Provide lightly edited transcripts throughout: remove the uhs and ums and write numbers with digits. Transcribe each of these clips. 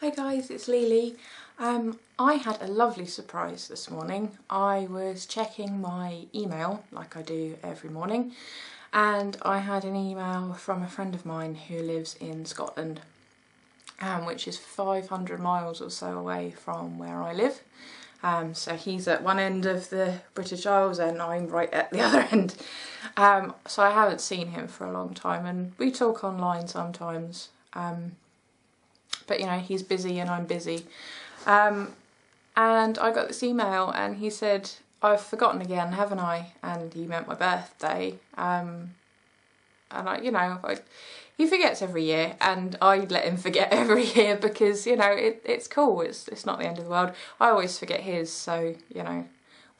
Hi guys, it's Lily. I had a lovely surprise this morning. I was checking my email like I do every morning, and I had an email from a friend of mine who lives in Scotland, which is 500 miles or so away from where I live. So he's at one end of the British Isles and I'm right at the other end. So I haven't seen him for a long time, and we talk online sometimes. But you know, he's busy and I'm busy. And I got this email and he said, "I've forgotten again, haven't I?" And he meant my birthday. And he forgets every year, and I let him forget every year because, you know, it's cool. It's not the end of the world. I always forget his, so, you know,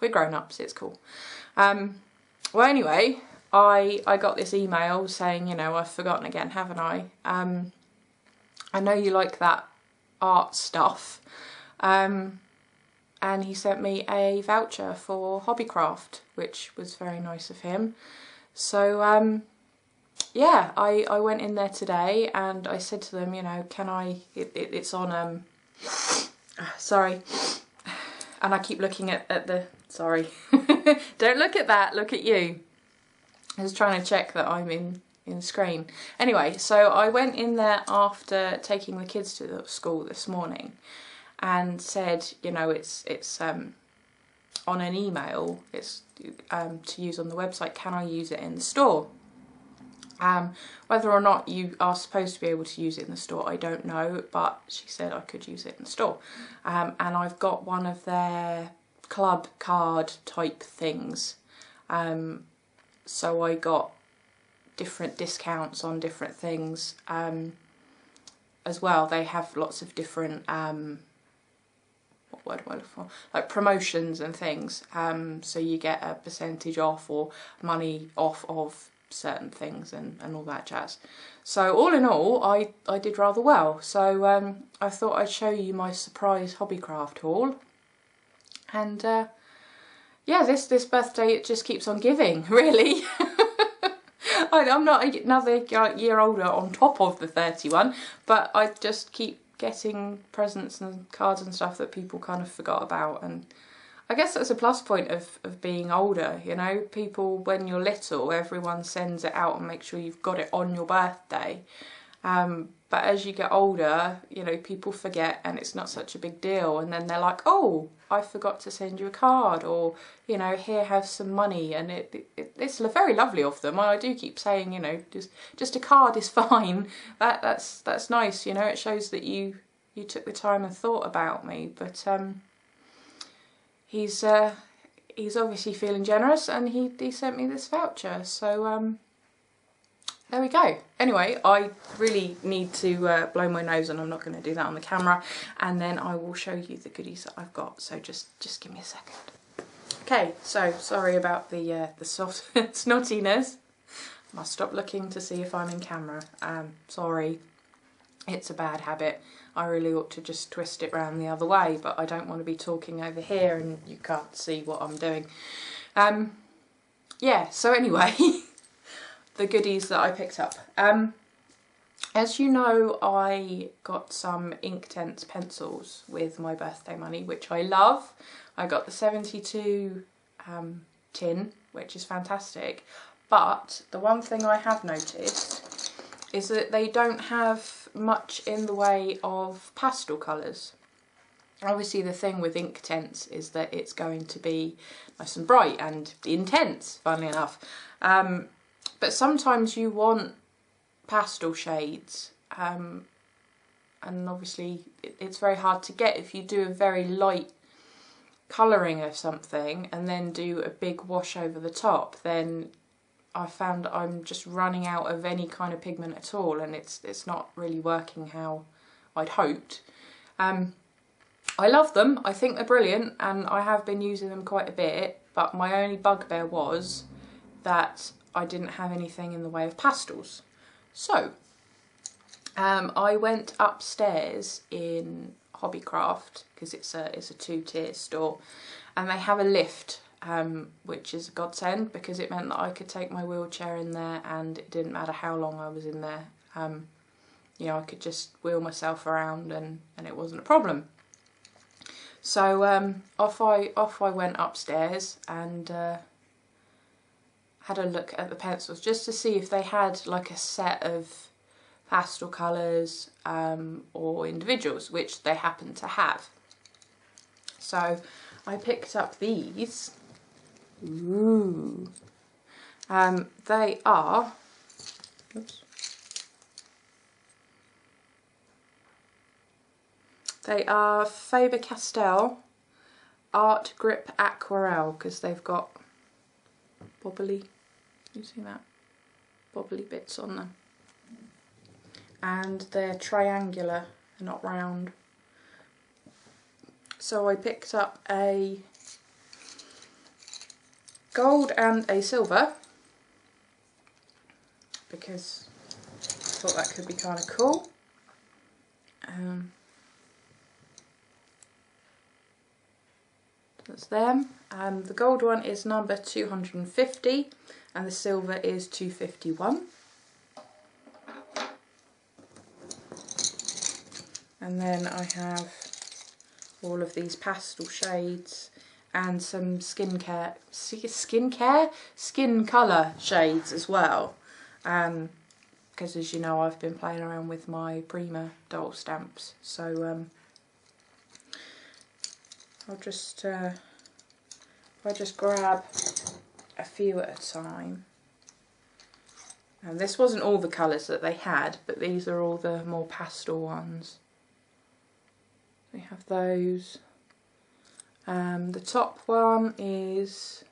we're grown-ups, it's cool. Well, anyway, I got this email saying, you know, "I've forgotten again, haven't I?" I know you like that art stuff. And he sent me a voucher for Hobbycraft, which was very nice of him. So yeah, I went in there today and I said to them, you know, can I, it's on, sorry, and I keep looking at the, sorry, don't look at that, look at you. I was trying to check that I'm in screen. Anyway, so I went in there after taking the kids to the school this morning and said, you know, it's on an email, it's to use on the website, can I use it in the store? Whether or not you are supposed to be able to use it in the store, I don't know, but she said I could use it in the store. And I've got one of their club card type things, so I got different discounts on different things as well. They have lots of different what word am I looking for? Like promotions and things, so you get a percentage off or money off of certain things and all that jazz. So all in all, I did rather well. So I thought I'd show you my surprise Hobbycraft haul. And yeah, this birthday, it just keeps on giving, really. I'm not another year older on top of the 31, but I just keep getting presents and cards and stuff that people kind of forgot about, and I guess that's a plus point of being older, you know. People, when you're little, everyone sends it out and makes sure you've got it on your birthday. But as you get older, you know, people forget and it's not such a big deal, and then they're like, "Oh, I forgot to send you a card," or, you know, "Here, have some money," and it's very lovely of them. I do keep saying, you know, just a card is fine. That's nice, you know. It shows that you took the time and thought about me. But he's obviously feeling generous, and he sent me this voucher. So there we go. Anyway, I really need to blow my nose, and I'm not going to do that on the camera, and then I will show you the goodies that I've got. So just give me a second. Okay, so sorry about the soft snottiness. Must stop looking to see if I'm in camera. Sorry, it's a bad habit. I really ought to just twist it round the other way, but I don't want to be talking over here and you can't see what I'm doing. Yeah, so anyway, the goodies that I picked up. As you know, I got some Inktense pencils with my birthday money, which I love. I got the 72 tin, which is fantastic. But the one thing I have noticed is that they don't have much in the way of pastel colours. Obviously the thing with Inktense is that it's going to be nice and bright and intense, funnily enough. But sometimes you want pastel shades, and obviously it's very hard to get. If you do a very light colouring of something and then do a big wash over the top, then I found that I'm just running out of any kind of pigment at all, and it's not really working how I'd hoped. I love them, I think they're brilliant, and I have been using them quite a bit, but my only bugbear was that I didn't have anything in the way of pastels. So I went upstairs in Hobbycraft, because it's a two-tier store, and they have a lift, which is a godsend, because it meant that I could take my wheelchair in there and it didn't matter how long I was in there. you know, I could just wheel myself around and it wasn't a problem. So off I went upstairs and had a look at the pencils just to see if they had like a set of pastel colours or individuals, which they happen to have. So I picked up these. Ooh. They are, oops. They are Faber-Castell Art Grip Aquarelle, because they've got bobbly, you see that? Bobbly bits on them. And they're triangular, they're not round. So I picked up a gold and a silver because I thought that could be kind of cool. That's them. The gold one is number 250 and the silver is 251. And then I have all of these pastel shades and some skin colour shades as well. Because as you know, I've been playing around with my Prima doll stamps. So I'll just grab a few at a time. And this wasn't all the colours that they had, but these are all the more pastel ones. We have those. The top one is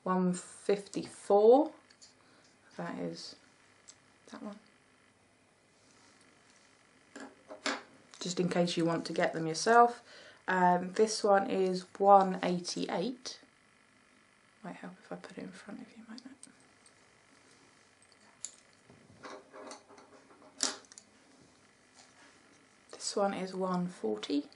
154. That is that one. Just in case you want to get them yourself. This one is 188. Might help if I put it in front of you, might it? This one is 140.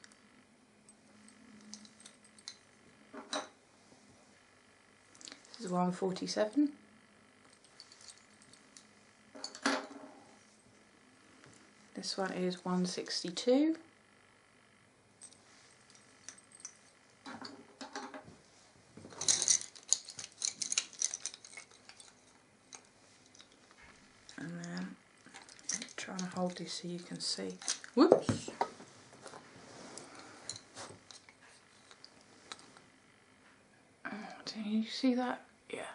This is 147. This one is 162. And then I'm trying to hold this so you can see. Whoops! Can you see that? Yeah.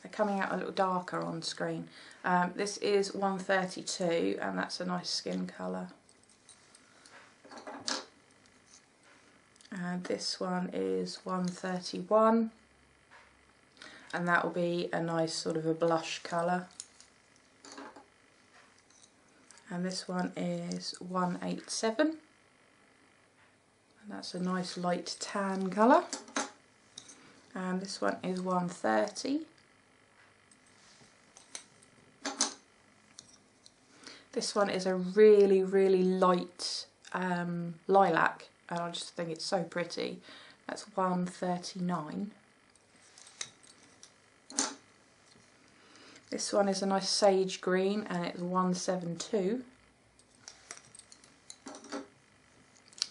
They're coming out a little darker on screen. This is 132 and that's a nice skin colour. And this one is 131 and that will be a nice sort of a blush colour. And this one is 187 and that's a nice light tan colour. And this one is 130. This one is a really, really light lilac and I just think it's so pretty. That's 139. This one is a nice sage green and it's 172.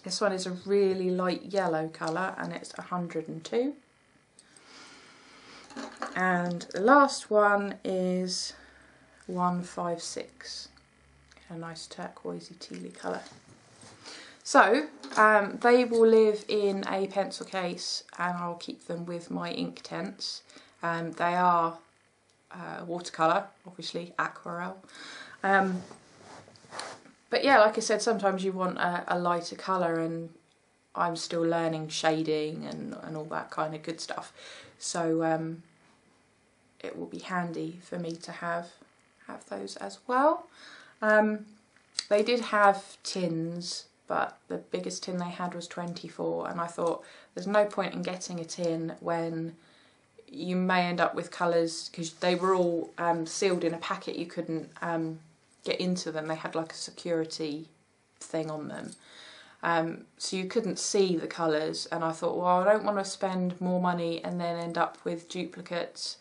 This one is a really light yellow colour and it's 102. And the last one is 156. A nice turquoisey tealy colour. So they will live in a pencil case and I'll keep them with my Inktense. They are watercolour, obviously aquarelle. But yeah, like I said, sometimes you want a lighter colour and I'm still learning shading and all that kind of good stuff. So it will be handy for me to have those as well. They did have tins, but the biggest tin they had was 24 and I thought there's no point in getting a tin when you may end up with colours, because they were all sealed in a packet, you couldn't get into them. They had like a security thing on them, so you couldn't see the colours and I thought, well, I don't want to spend more money and then end up with duplicates.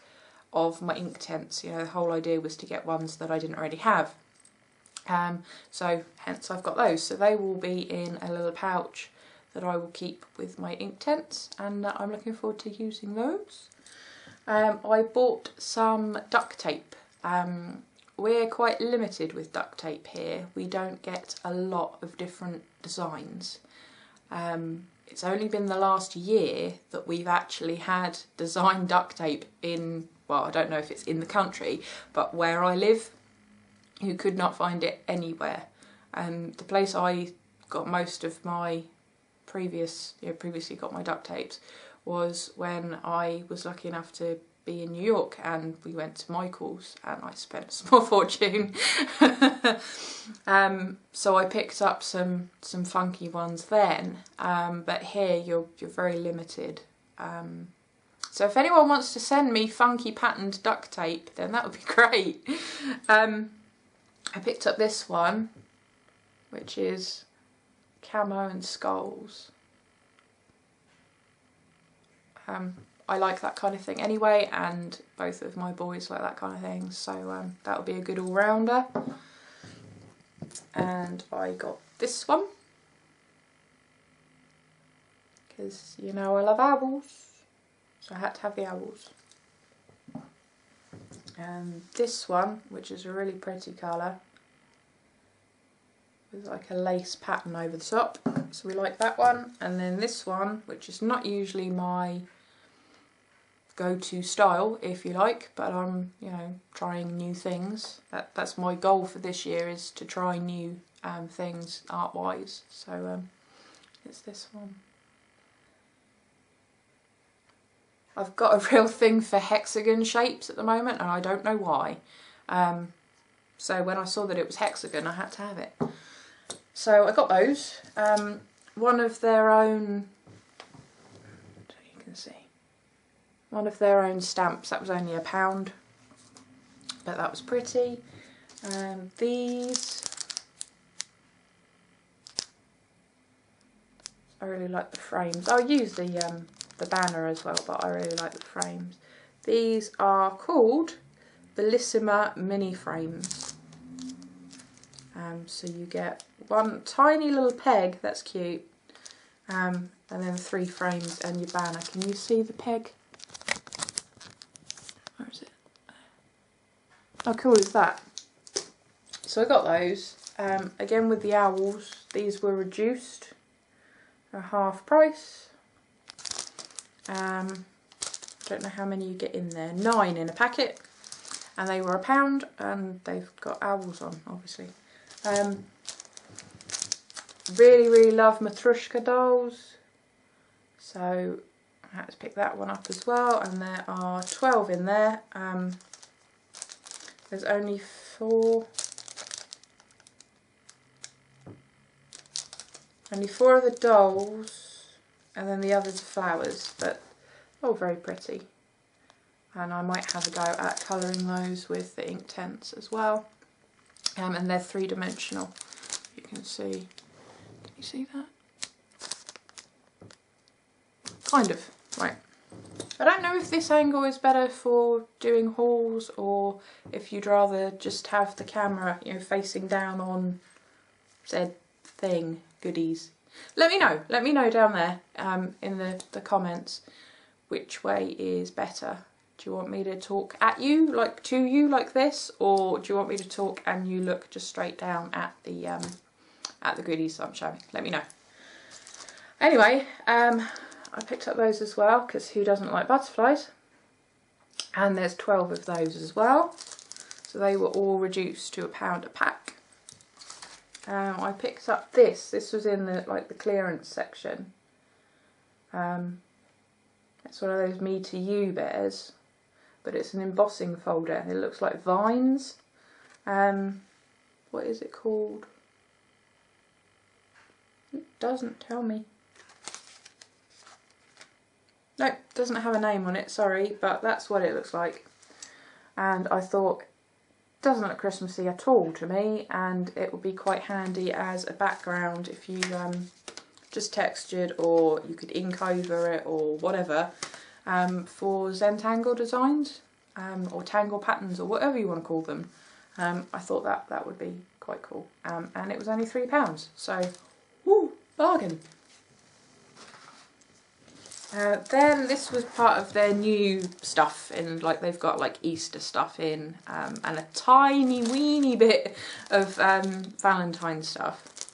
of my Inktense. You know, the whole idea was to get ones that I didn't already have. So hence I've got those. So they will be in a little pouch that I will keep with my Inktense, and I'm looking forward to using those. I bought some duct tape. We're quite limited with duct tape here. We don't get a lot of different designs. It's only been the last year that we've actually had design duct tape in, well, I don't know if it's in the country, but where I live, you could not find it anywhere. The place I got most of my previously got my duct tapes was when I was lucky enough to be in New York, and we went to Michael's and I spent a small fortune. So I picked up some funky ones then, but here you're very limited. So if anyone wants to send me funky patterned duct tape, then that would be great. I picked up this one, which is camo and skulls. I like that kind of thing anyway, and both of my boys like that kind of thing, so that'll be a good all-rounder. And I got this one, because you know I love owls, so I had to have the owls. And this one, which is a really pretty colour, with like a lace pattern over the top, so we like that one. And then this one, which is not usually my go-to style, if you like, but I'm, you know, trying new things. That's my goal for this year, is to try new things art-wise. So it's this one. I've got a real thing for hexagon shapes at the moment, and I don't know why. So when I saw that it was hexagon, I had to have it. So I got those. One of their own, so you can see, one of their own stamps. That was only £1, but that was pretty. These, I really like the frames. I'll use the banner as well, but I really like the frames. These are called Bellissima mini frames. So you get one tiny little peg, that's cute, and then 3 frames and your banner. Can you see the peg? Where is it? How cool is that? So I got those. Again with the owls, these were reduced at half price. Don't know how many you get in there. 9 in a packet, and they were £1, and they've got owls on, obviously. Really love Matryoshka dolls, so I had to pick that one up as well, and there are 12 in there. There's only 4 of the dolls, and then the others are flowers, but all very pretty. And I might have a go at colouring those with the Inktense as well. And they're 3-dimensional. You can see. Can you see that? Kind of. Right. I don't know if this angle is better for doing hauls, or if you'd rather just have the camera, you know, facing down on said thing, goodies. Let me know. Let me know down there in the comments which way is better. Do you want me to talk at you, like to you, like this, or do you want me to talk and you look just straight down at the goodies that I'm showing? Let me know. Anyway, I picked up those as well, because who doesn't like butterflies? And there's 12 of those as well, so they were all reduced to £1 a pack. I picked up this. This was in the clearance section. It's one of those me to you bears, but it's an embossing folder. It looks like vines. What is it called? It doesn't tell me. Nope, doesn't have a name on it, sorry, but that's what it looks like. And I thought, it doesn't look Christmassy at all to me, and it would be quite handy as a background if you just textured, or you could ink over it or whatever, for Zentangle designs. or tangle patterns, or whatever you want to call them. I thought that would be quite cool, and it was only £3, so woo, bargain. Then this was part of their new stuff, in like they've got like Easter stuff in, and a tiny weeny bit of Valentine's stuff.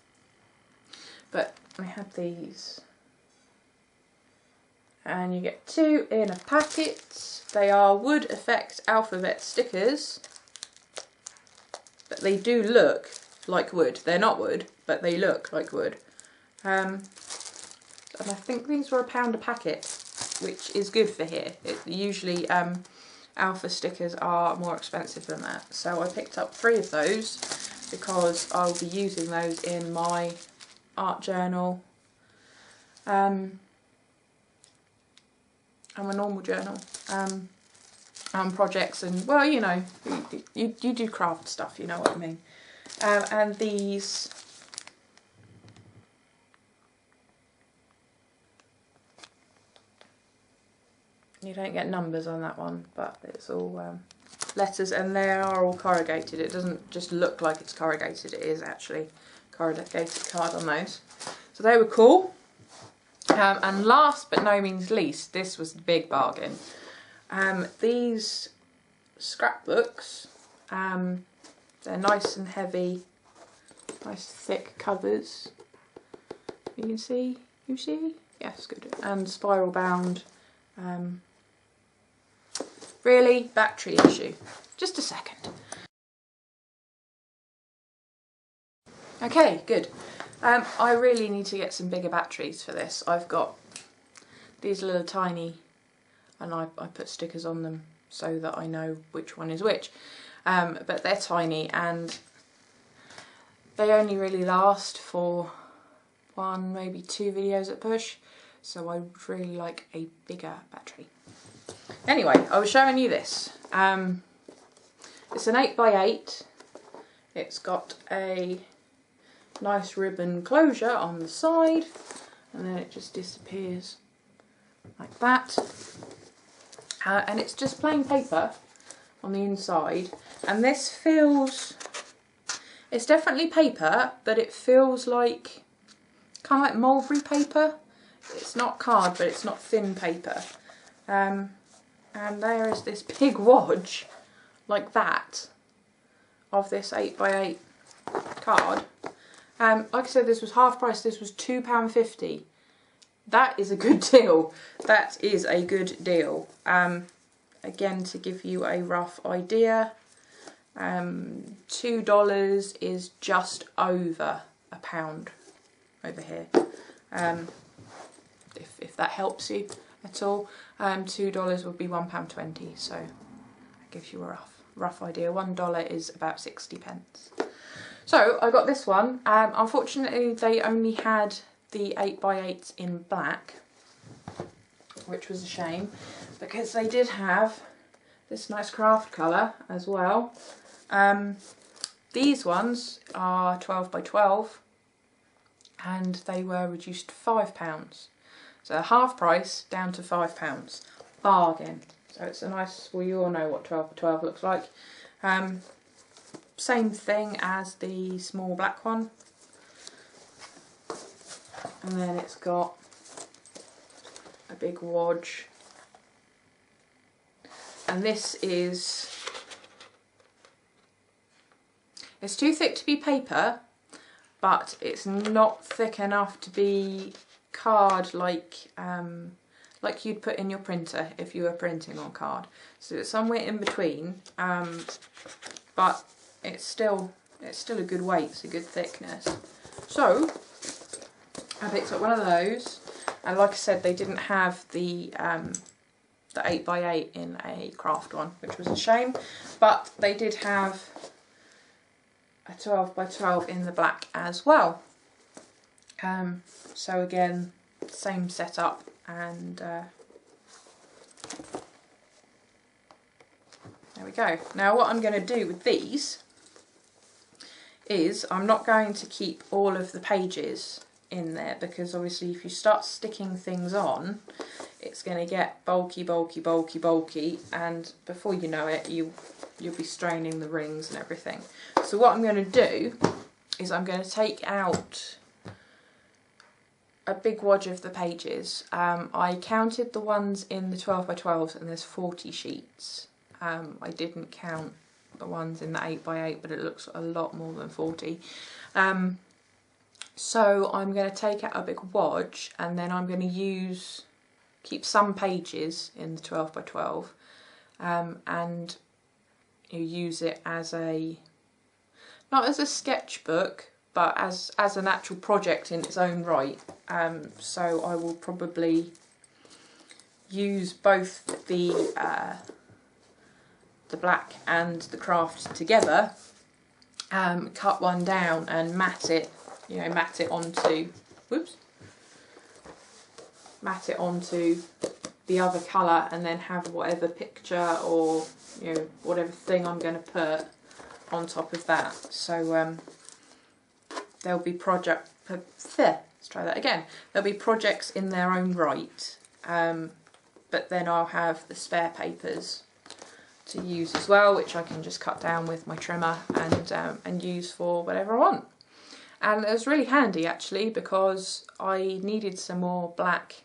But I had these, and you get 2 in a packet. They are wood effect alphabet stickers, but they do look like wood. They're not wood, but they look like wood. And I think these were £1 a packet, which is good for here. Usually alpha stickers are more expensive than that. So I picked up 3 of those because I'll be using those in my art journal and my normal journal and projects, and well, you know, you do craft stuff, you know what I mean. And these, you don't get numbers on that one, but it's all letters, and they are all corrugated. It doesn't just look like it's corrugated, it is actually corrugated card on those. So they were cool. And last but no means least, this was the big bargain. These scrapbooks, they're nice and heavy, nice thick covers. You can see, you see? Yes, good. And spiral bound. Really? Battery issue. Just a second. Okay, good. I really need to get some bigger batteries for this. I've got these little tiny, and I put stickers on them so that I know which one is which. But they're tiny, and they only really last for 1, maybe 2 videos at push. So I would really like a bigger battery. Anyway, I was showing you this. It's an 8x8. It's got a nice ribbon closure on the side, and then it just disappears like that. And it's just plain paper on the inside, and this feels, it's definitely paper, but it feels like kind of like mulberry paper. It's not card, but it's not thin paper. And there is this big wodge like that of this 8x8 card. Like I said, this was half price. This was £2.50. That is a good deal. That is a good deal. Again, to give you a rough idea, $2 is just over £1 over here. If that helps you at all, $2 would be £1.20. So that gives you a rough idea. $1 is about 60p. So I got this one. Unfortunately, they only had the 8x8s in black, which was a shame, because they did have this nice craft colour as well. These ones are 12x12, and they were reduced to £5. So half price down to £5. Bargain. So it's a nice, well, you all know what 12x12 looks like. Same thing as the small black one, and then it's got a big wodge, and this is, it's too thick to be paper, but it's not thick enough to be card like you'd put in your printer if you were printing on card. So it's somewhere in between, but it's still a good weight, it's a good thickness. So I picked up one of those, and like I said, they didn't have the 8x8 in a craft one, which was a shame, but they did have a 12x12 in the black as well. So again, same setup, and there we go. Now what I'm going to do with these is I'm not going to keep all of the pages in there, because obviously if you start sticking things on, it's going to get bulky, bulky, bulky, bulky, and before you know it, you'll be straining the rings and everything. So what I'm going to do is I'm going to take out a big wad of the pages. I counted the ones in the 12 by 12s and there's 40 sheets. I didn't count the ones in the 8 by 8, but it looks a lot more than 40. So I'm going to take out a big wad, and then I'm going to keep some pages in the 12 by 12 and use it as not as a sketchbook, but as an actual project in its own right. So I will probably use both the black and the craft together, cut one down and mat it onto the other colour, and then have whatever picture or whatever thing I'm going to put on top of that. So there'll be there'll be projects in their own right, but then I'll have the spare papers to use as well, which I can just cut down with my trimmer and use for whatever I want. And it was really handy actually, because I needed some more black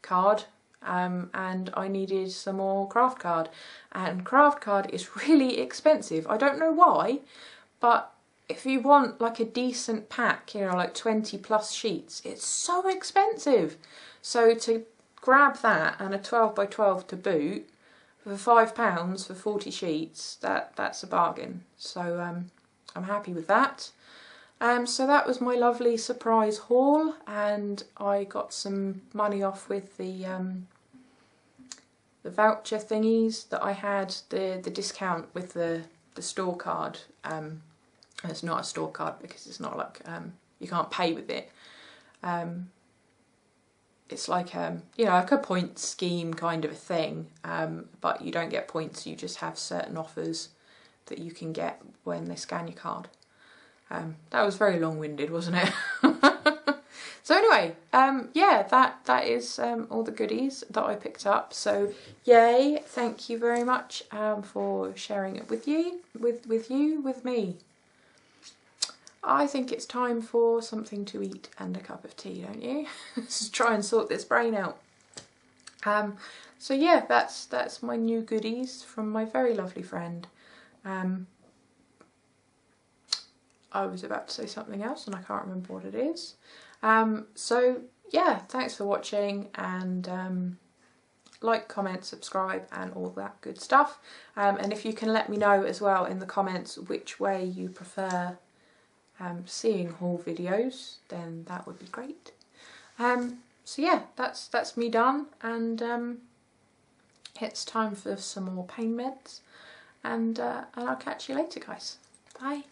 card and I needed some more craft card, and craft card is really expensive. I don't know why, but if you want like a decent pack, like 20 plus sheets, it's so expensive. So to grab that and a 12 by 12 to boot for £5 for 40 sheets, that's a bargain. So I'm happy with that. So that was my lovely surprise haul, and I got some money off with the voucher thingies that I had, the discount with the store card. It's not a store card because it's not like you can't pay with it. It's like like a point scheme kind of a thing, but you don't get points, you just have certain offers that you can get when they scan your card. That was very long-winded, wasn't it? So anyway, yeah, that is all the goodies that I picked up. So yay, thank you very much for sharing it with me. I think it's time for something to eat and a cup of tea, don't you? Let's try and sort this brain out. So yeah, that's my new goodies from my very lovely friend. I was about to say something else and I can't remember what it is. So yeah, thanks for watching, and like, comment, subscribe and all that good stuff. And if you can let me know as well in the comments which way you prefer seeing haul videos, then that would be great. So yeah, that's me done, and it's time for some more pain meds, and I'll catch you later, guys. Bye.